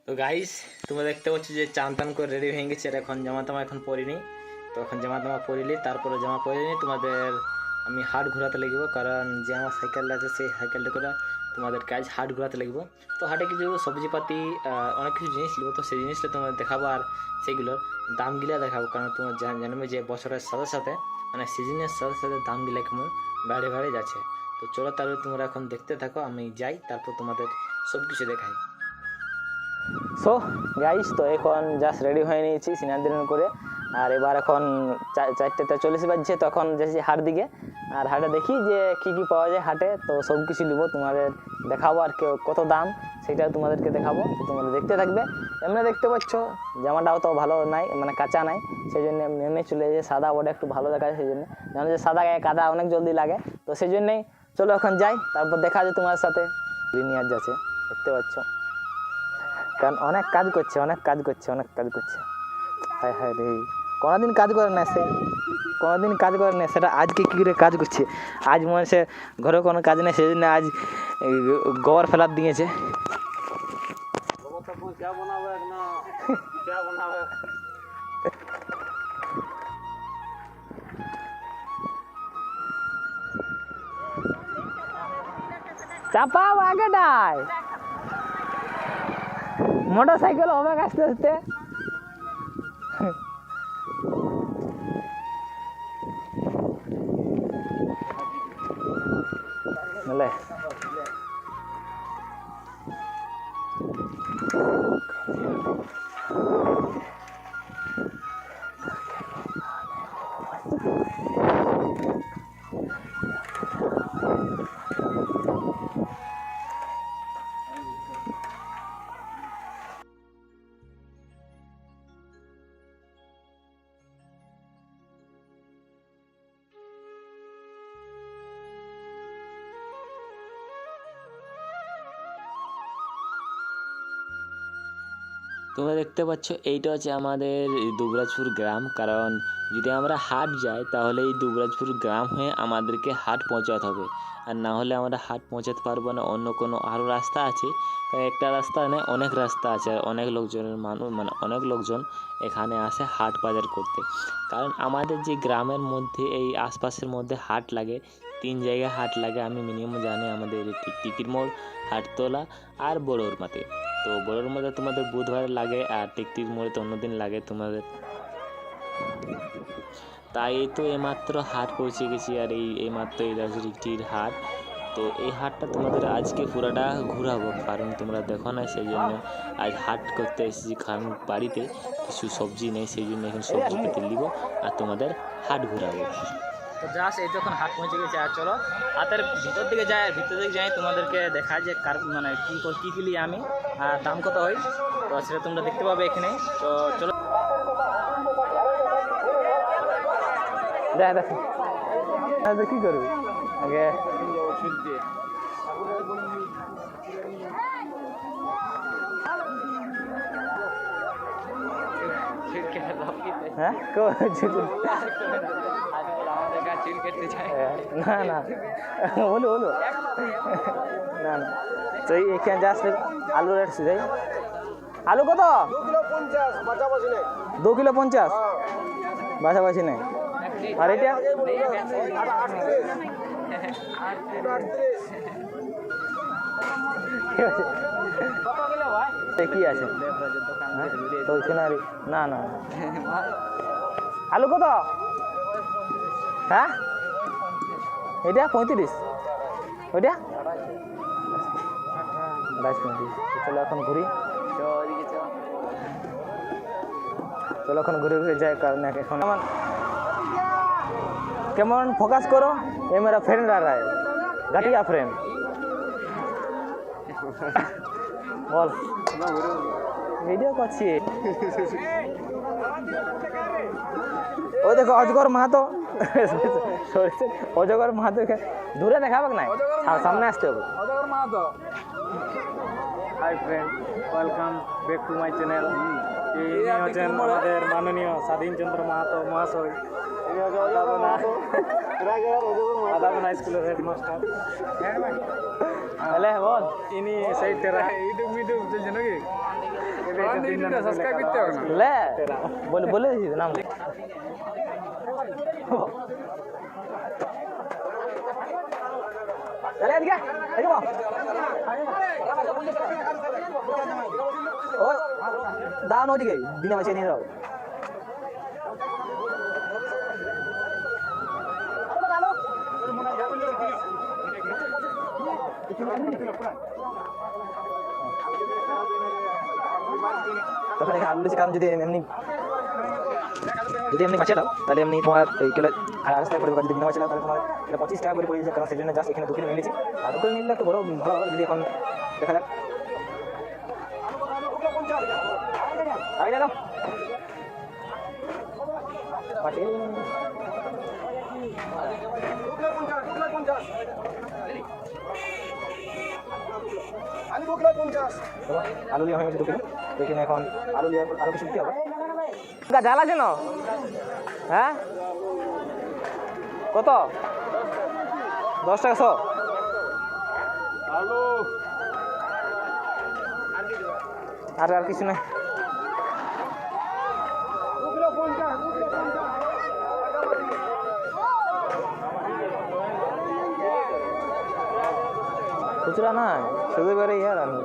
তো গাইস, তোমরা দেখতে পাচ্ছ যে চান টান করে রেডি হয়ে গেছে। আর এখন জামা টামা এখন পরিনি। তো এখন জামা টামা পরিলে তারপরে জামা পরিনি তোমাদের আমি হাট ঘোরাতে লাগবো, কারণ যে আমার সাইকেল আছে সেই সাইকেলটা করে তোমাদের কাজ হাট ঘোরাতে লাগবো। তো হাটে কিছু সবজিপাতি অনেক কিছু জিনিস নেবো, তো সেই জিনিসটা তোমাদের দেখাবো আর সেইগুলোর দামগুলা দেখাবো, কারণ তোমার জানবে যে বছরের সাথে সাথে মানে সিজনের সাথে সাথে দামগুলা কেমন বেড়ে বেড়ে যাচ্ছে। তো চলো তাহলে তোমরা এখন দেখতে থাকো, আমি যাই তারপর তোমাদের সব কিছু দেখাই। সো গাইস, তো এখন জাস্ট রেডি হয়ে নিয়েছি স্নান দিন করে। আর এবার এখন 4:40 বাজছে, তো এখন যাচ্ছি হাট দিকে। আর হাটে দেখি যে কি কি পাওয়া যায় হাটে, তো সব কিছু নিবো, তোমাদের দেখাবো আর কত দাম সেটা তোমাদেরকে দেখাবো। তো তোমরা দেখতে থাকবে। এমনি দেখতে পাচ্ছ জামাটাও তো ভালো নাই, মানে কাঁচা নাই, সেই জন্য এমনি চলে যায় সাদা, ওটা একটু ভালো দেখা যায়, সেই জন্য জানো যে সাদা গায়ে কাদা অনেক জলদি লাগে। তো সেই জন্যই চলো এখন যাই, তারপর দেখা যায় তোমার সাথে। নিয়ে যাচ্ছে দেখতে পাচ্ছ, কারণ অনেক কাজ করছে হায় হায় রে, কোনোদিন কাজ করে না সেটা আজকে কী করে কাজ করছে। আজ মনে হচ্ছে ঘরে কোনো কাজ নেই, সেই জন্য আজ গোবর ফেলার দিয়েছে। চাপাও আগেটায়, মোটর সাইকেল হবে আস্তে আস্তে। বুঝলে তোমরা দেখতে পাচ্ছ এইটা হচ্ছে আমাদের দুবরাজপুর গ্রাম, কারণ যদি আমরা হাট যাই তাহলে এই দুবরাজপুর গ্রাম হয়ে আমাদেরকে হাট পৌঁছাতে হবে, আর না হলে আমরা হাট পৌঁছাতে পারবো না। অন্য কোনো আরও রাস্তা আছে, একটা রাস্তা নেই, অনেক রাস্তা আছে। আর অনেক লোকজনের মানে অনেক লোকজন এখানে আসে হাট বাজার করতে, কারণ আমাদের যে গ্রামের মধ্যে এই আশপাশের মধ্যে হাট লাগে, 3 জায়গায় হাট লাগে আমি মিনিমাম জানি। আমাদের টিকির মোড়, হাটতলা আর বড়োর মাঠে। তো বড়োর মধ্যে তোমাদের বুধবারে লাগে, আর টিকটির মোড়ে তো অন্যদিন লাগে তোমাদের। তাই তো এইমাত্র হাট পৌঁছে গেছি, আর এইমাত্র এই টিকটির হাট। তো এই হাটটা তোমাদের আজকে পুরাটা ঘোরাবো, কারণ তোমরা দেখো না, সেই জন্য আজ হাট করতে এসেছি। কারণ বাড়িতে কিছু সবজি নেই, সেই জন্য এখন সবজি কেটে নিব আর তোমাদের হাট ঘোরাবো। তো জাস্ট এই যখন হাট পৌঁছে গেছে, আর চলো হাতের ভিতর দিকে যাই তোমাদেরকে দেখা যে কার মানে কী কিনি আমি আর দাম কত হয়, তো সেটা তোমরা দেখতে পাবে এখানে। তো চলো দেখ কী করবি আগে। হ্যাঁ না না বলো না না, তো এখানে জাস্ট আলু রেট যাই। আলু কত? 2 কিলো 50, বাছাবাছি নেই। আর এটা কি আছে তো না না আলু কত? হ্যাঁ এটা 35, ওইটা 22-35। চলো এখন ঘুরি, চলো এখন ঘুরে যাই, কারণ এখন কেমন ফোকাস করো। ये मेरा फ्रेंड आ रहा है, घटिया फ्रेंड। বল ভিডিও করছি। ওই দেখো অজগর মাহাতো, অজগর মাহাতো দূরে দেখাবে না, সামনে আসতে হবে। অজগর Mahato, hi friend, welcome back to my channel. ইনি হচ্ছেন আমাদের মাননীয় স্বাধীনচন্দ্র মাহাতো মহাশয়, আদাবনা স্কুলের হেডমাস্টার। বল ইনি সেই টেরা ইউটিউব চলছে নাকি? ले बोले बोले नाम चले दिया देखो ओ दान हो गई बिना बचे नहीं रहो তখন এখানে আলু কারণ যদি এমনি বাঁচে দাও তাহলে এমনি তোমার এই কিলো 28 টাকা করে যদি বিনা বাঁচে দাও তাহলে তোমার এটা 25 টাকা করে পড়ে যাবে কারণ সেজন্য জাস্ট এখানে 2 কিলো নিয়েছি আর 2 কিলো নিলে একটু বড় ভালো হবে যদি এখন দেখা যাক আই দাও পাটি আলু লিয়া হয়ে গেছে 2 কিলো তো এখানে এখন আলু লিয়া আরো কিছু দিতে হবে জাল আছে না হ্যাঁ কত 10 টাকা 100 আলু আর কিছু না খুচরা না শুধু বেড়ে ইয়ার আমি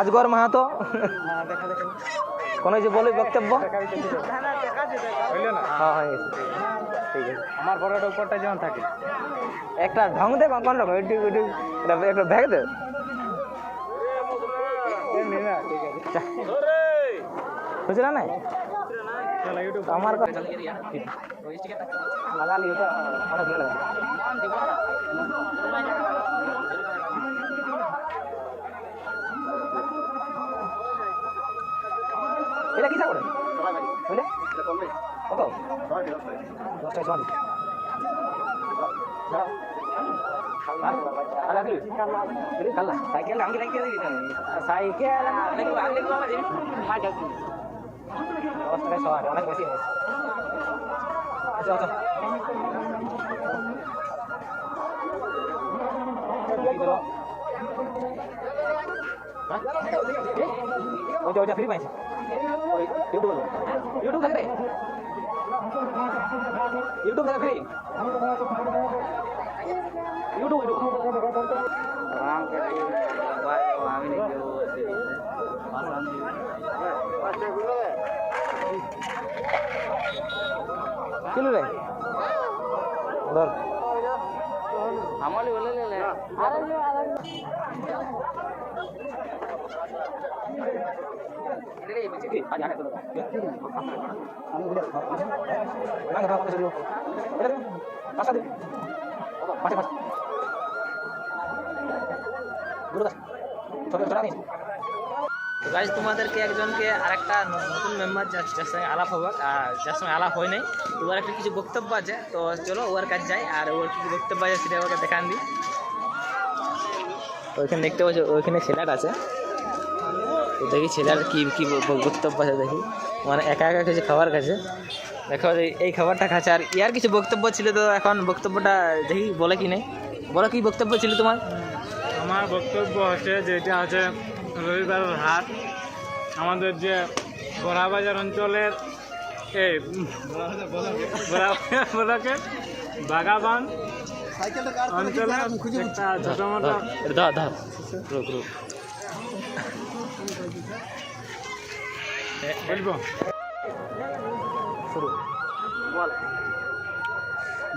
আজগর মাহাতো কোন যে বলে বক্তব্য আমার ফটোটা উপরটা যেমন থাকে একটা ঢং দে কোন রকম একটা ভেগ দে খুচরা নাই আমার লাগালি ওটা অনেক ভালো লাগে এটা কি করে বুঝলে কত 10 টাকা সমান সাইকেল আমি রাখতে দিই সাইকেল আমি আগে বাবা দিই মা যাচ্ছি 10 টাকা সমান অনেক বেশি হয়েছে আচ্ছা আচ্ছা ওইটা ফ্রি পাইছে ইউটিউব থাকে ইউটিউব থাকে ফ্রি ইউটিউব রাম के भाई আমি नहीं जो आसान किलो रे धर हमारे बोले ले ले ले ये आ जाने दो हम बोले ना ना पास दो पास दे पास पास গুরু ছোট ছোট নেই তো গাইস তোমাদেরকে একজনকে আরেকটা নতুন মেম্বার যার সঙ্গে আলাপ হবে আর যার সঙ্গে আলাপ হয় নাই তো ওর একটা কিছু বক্তব্য আছে তো চলো ওর কাছে যাই আর ওর কিছু বক্তব্য আছে সেটা ওকে দেখান দিই ওইখানে দেখতে পাচ্ছ ওইখানে ছেলেটা আছে তো দেখি ছেলের কি কি বক্তব্য আছে দেখি মানে একা একা কিছু খাবার খাচ্ছে দেখো এই খাবারটা খাচ্ছে আর ইয়ার কিছু বক্তব্য ছিল তো এখন বক্তব্যটা দেখি বলে কি নেই বলো কি বক্তব্য ছিল তোমার আমার বক্তব্য হচ্ছে যেটা আছে রবিবারের হাট আমাদের যে বড়াবাজার অঞ্চলের এই বড়াকে বাগাবান অঞ্চলে একটা ছোটো মোটো বলবো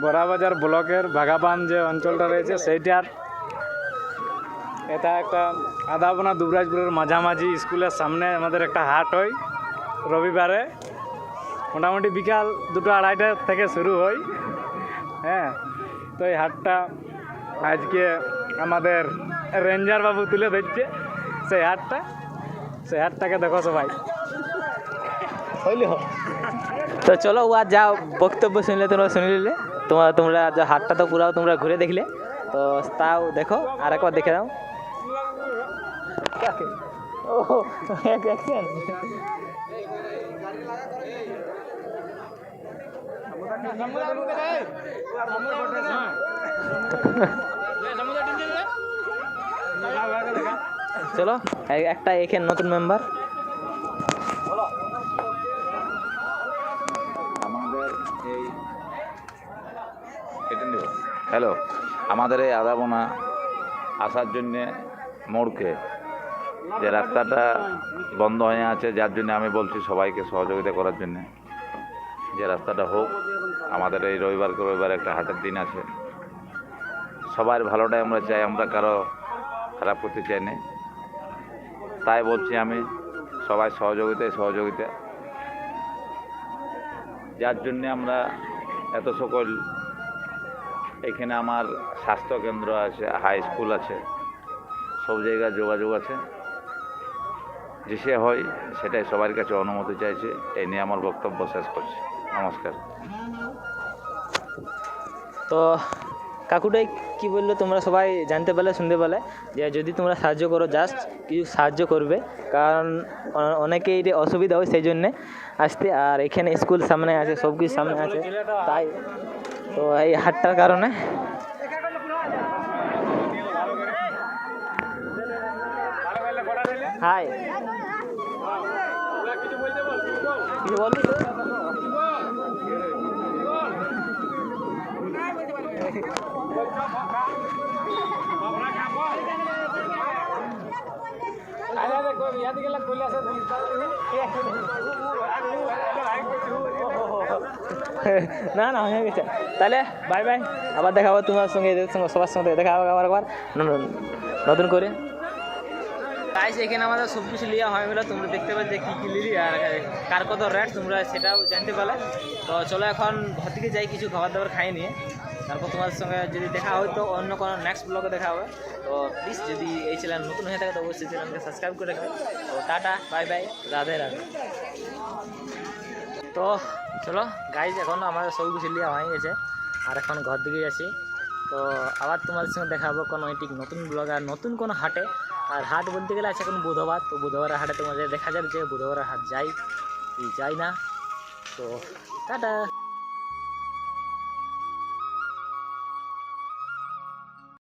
বড়াবাজার ব্লকের বাগাবান যে অঞ্চলটা রয়েছে সেইটার এটা একটা আদাবনা দুবরাজপুরের মাঝামাঝি স্কুলের সামনে আমাদের একটা হাট হয় রবিবারে মোটামুটি বিকাল 2-2:30 থেকে শুরু হয় হ্যাঁ তো এই হাটটা আজকে আমাদের রেঞ্জার বাবু তুলে ধরছে সেই হাটটাকে দেখো সবাই হইলে তো চলো ও যা বক্তব্য শুনলে তোমরা শুনলে তোমরা যা হাটটা তো পুরো তোমরা ঘুরে দেখলে তো তাও দেখো আর একবার দেখে দাও ও এক অ্যাকশন চলো একটা এখানে নতুন মেম্বার। আমাদের এই হ্যালো, আমাদের এই আদাবনা আসার জন্যে মোড়কে যে রাস্তাটা বন্ধ হয়ে আছে, যার জন্য আমি বলছি সবাইকে সহযোগিতা করার জন্যে যে রাস্তাটা হোক। আমাদের এই রবিবার একটা হাটের দিন আছে, সবার ভালোটাই আমরা চাই, আমরা কারো খারাপ করতে চাই না। তাই বলছি আমি সবাই সহযোগিতা, যার জন্যে আমরা এত সকল, এখানে আমার স্বাস্থ্যকেন্দ্র আছে, হাই স্কুল আছে, সব জায়গায় যোগাযোগ আছে। যে হয় সেটাই সবার কাছে অনুমতি চাইছে। এই নিয়ে আমার বক্তব্য শেষ করছি। নমস্কার। তো কাকুটাই কি বললো তোমরা সবাই জানতে পারলে, শুনতে পারলে, যে যদি তোমরা সাহায্য করো জাস্ট কিছু সাহায্য করবে, কারণ অনেকেই অসুবিধা হয় সেই জন্যে আসতে। আর এখানে স্কুল সামনে আছে, সব কিছু সামনে আছে, তাই তো এই হাটটার কারণে। হাই, কিছু বলবি তো? না না হয়ে গেছে, তাহলে বাই বাই, আবার দেখা হবে তোমার সঙ্গে, এদের সঙ্গে, সবার সঙ্গে দেখা হবে আবার নতুন করে। গাইস এখানে আমাদের সব কিছু লিয়া হয়ে গেলো, তোমরা দেখতে পাচ্ছ কী কী লিলি আর কার কত রেট তোমরা সেটাও জানতে পারলে। তো চলো এখন ঘর থেকে যাই, কিছু খাবার দাবার খাই নিয়ে, তারপর তোমাদের সঙ্গে যদি দেখা হয় তো অন্য কোনো নেক্সট ব্লগে দেখা হবে। তো প্লিজ যদি এই চ্যানেল নতুন হয়ে থাকে তো অবশ্যই চ্যানেলকে সাবস্ক্রাইব করে রাখবে। তো tata, bye bye, Radhe Radhe. তো চলো গাইজ এখন আমাদের সব কিছু লিয়া হয়ে গেছে, আর এখন ঘর দিকে যাচ্ছি। তো আবার তোমাদের সঙ্গে দেখা হবে কোনো ঠিক নতুন ব্লগ আর নতুন কোনো হাটে। আর হাট বলতে গেলে আছে এখন বুধবার, তো বুধবারের হাটে তোমাদের দেখা যাবে যে বুধবারের হাট যাই কি যাই না। তো টাটা।